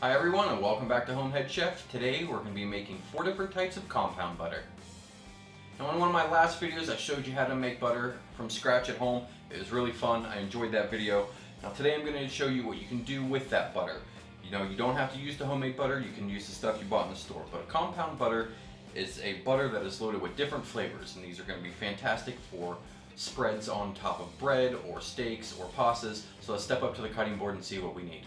Hi everyone and welcome back to HomeHeadChef. Today we're going to be making 4 different types of compound butter. Now in one of my last videos I showed you how to make butter from scratch at home. It was really fun. I enjoyed that video. Now today I'm going to show you what you can do with that butter. You don't have to use the homemade butter, you can use the stuff you bought in the store. But a compound butter is a butter that is loaded with different flavors, and these are going to be fantastic for spreads on top of bread or steaks or pastas. So let's step up to the cutting board and see what we need.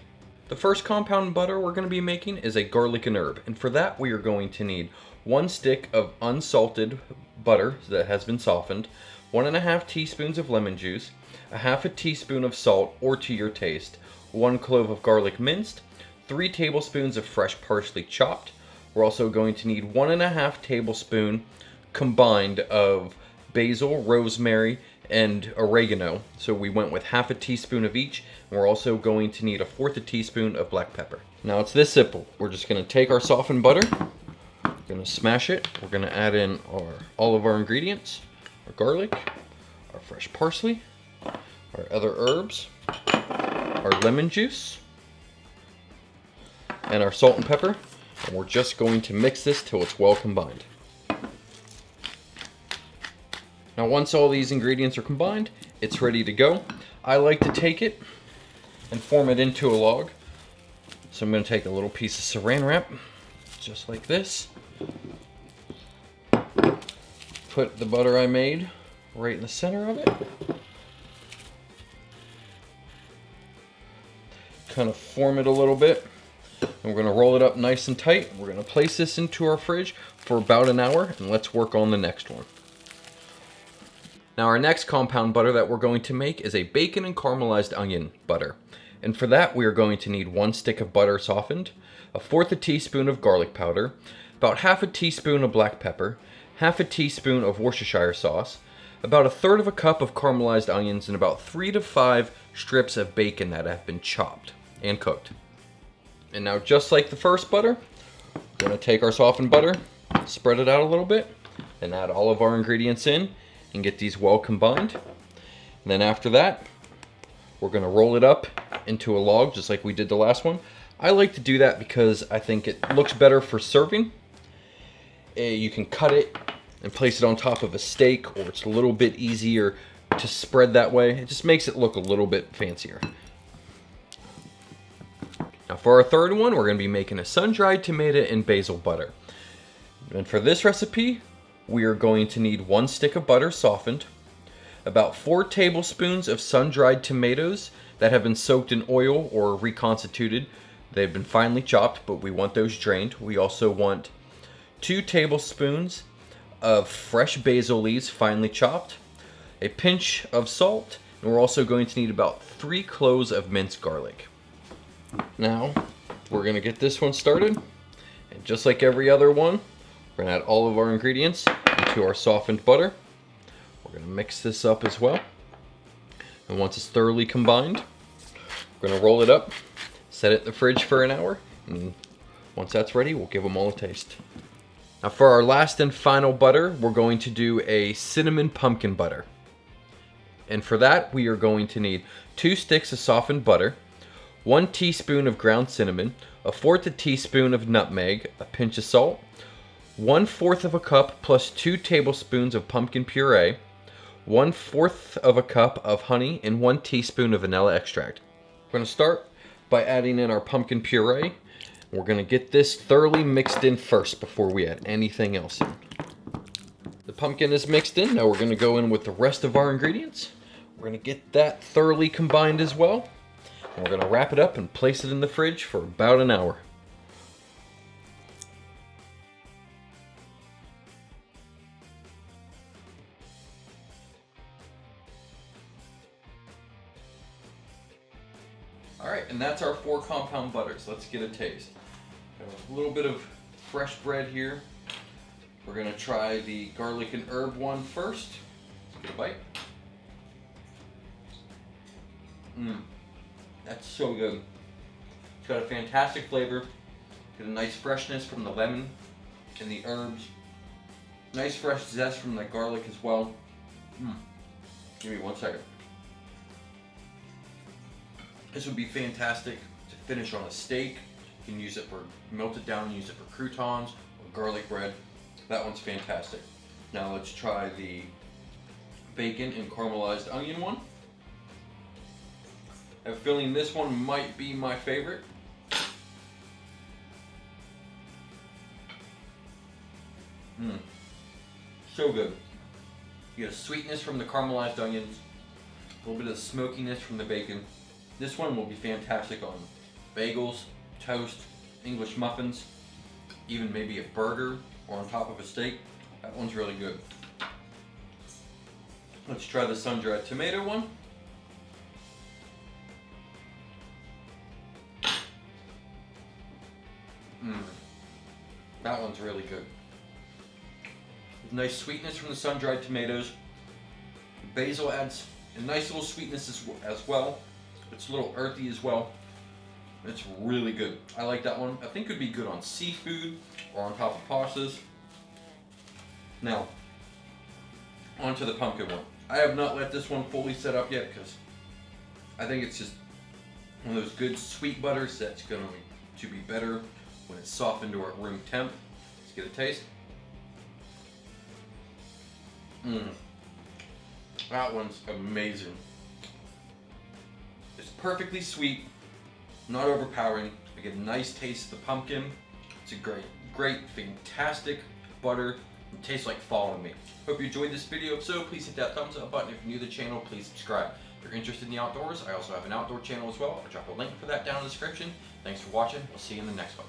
The first compound butter we're going to be making is a garlic and herb, and for that we are going to need 1 stick of unsalted butter that has been softened, 1.5 teaspoons of lemon juice, 1/2 teaspoon of salt or to your taste, 1 clove of garlic minced, 3 tablespoons of fresh parsley chopped. We're also going to need 1.5 tablespoon combined of basil, rosemary, and oregano. So we went with 1/2 teaspoon of each, and we're also going to need 1/4 teaspoon of black pepper. Now it's this simple. We're just going to take our softened butter, we're going to smash it, we're going to add in all of our ingredients, our garlic, our fresh parsley, our other herbs, our lemon juice, and our salt and pepper, and we're just going to mix this till it's well combined. Now once all these ingredients are combined, it's ready to go. I like to take it and form it into a log. So I'm going to take a little piece of saran wrap, just like this. Put the butter I made right in the center of it. Kind of form it a little bit. And we're going to roll it up nice and tight. We're going to place this into our fridge for about an hour, and let's work on the next one. Now our next compound butter that we're going to make is a bacon and caramelized onion butter. And for that we are going to need 1 stick of butter softened, 1/4 teaspoon of garlic powder, about 1/2 teaspoon of black pepper, 1/2 teaspoon of Worcestershire sauce, about 1/3 cup of caramelized onions, and about 3 to 5 strips of bacon that have been chopped and cooked. And now just like the first butter, we're going to take our softened butter, spread it out a little bit, and add all of our ingredients in and get these well combined. And then after that, we're going to roll it up into a log just like we did the last one. I like to do that because I think it looks better for serving. You can cut it and place it on top of a steak, or it's a little bit easier to spread that way. It just makes it look a little bit fancier. Now for our third one, we're going to be making a sun-dried tomato and basil butter. And for this recipe, we are going to need 1 stick of butter softened, about 4 tablespoons of sun-dried tomatoes that have been soaked in oil or reconstituted. They've been finely chopped, but we want those drained. We also want 2 tablespoons of fresh basil leaves finely chopped, a pinch of salt, and we're also going to need about 3 cloves of minced garlic. Now, we're going to get this one started, and just like every other one, we're going to add all of our ingredients into our softened butter. We're going to mix this up as well. And once it's thoroughly combined, we're going to roll it up, set it in the fridge for an hour, and once that's ready, we'll give them all a taste. Now for our last and final butter, we're going to do a cinnamon pumpkin butter. And for that, we are going to need 2 sticks of softened butter, 1 teaspoon of ground cinnamon, 1/4 teaspoon of nutmeg, a pinch of salt, 1/4 cup plus 2 tablespoons of pumpkin puree, 1/4 cup of honey, and 1 teaspoon of vanilla extract. We're going to start by adding in our pumpkin puree. We're going to get this thoroughly mixed in first before we add anything else in. The pumpkin is mixed in. Now we're going to go in with the rest of our ingredients. We're going to get that thoroughly combined as well. And we're going to wrap it up and place it in the fridge for about an hour. Alright, and that's our 4 compound butters. Let's get a taste. Got a little bit of fresh bread here. We're going to try the garlic and herb one first. Let's get a bite. That's so good. It's got a fantastic flavor. Get a nice freshness from the lemon and the herbs. Nice fresh zest from the garlic as well. Give me 1 second. This would be fantastic to finish on a steak, You can use it for, melt it down and use it for croutons or garlic bread. That one's fantastic. Now let's try the bacon and caramelized onion one. I have a feeling this one might be my favorite. So good. You get a sweetness from the caramelized onions, a little bit of smokiness from the bacon. This one will be fantastic on bagels, toast, English muffins, even maybe a burger or on top of a steak. That one's really good. Let's try the sun-dried tomato one. That one's really good. Nice sweetness from the sun-dried tomatoes. Basil adds a nice little sweetness as well. It's a little earthy as well. It's really good. I like that one. I think it would be good on seafood or on top of pastas. Now, onto the pumpkin one. I have not let this one fully set up yet because I think it's just one of those good sweet butters that's going to be better when it's softened to at room temp. Let's get a taste. That one's amazing. It's perfectly sweet, not overpowering. I get a nice taste of the pumpkin. It's a great, fantastic butter. It tastes like fall to me. Hope you enjoyed this video. If so, please hit that thumbs up button. If you're new to the channel, please subscribe. If you're interested in the outdoors, I also have an outdoor channel as well. I'll drop a link for that down in the description. Thanks for watching. We'll see you in the next one.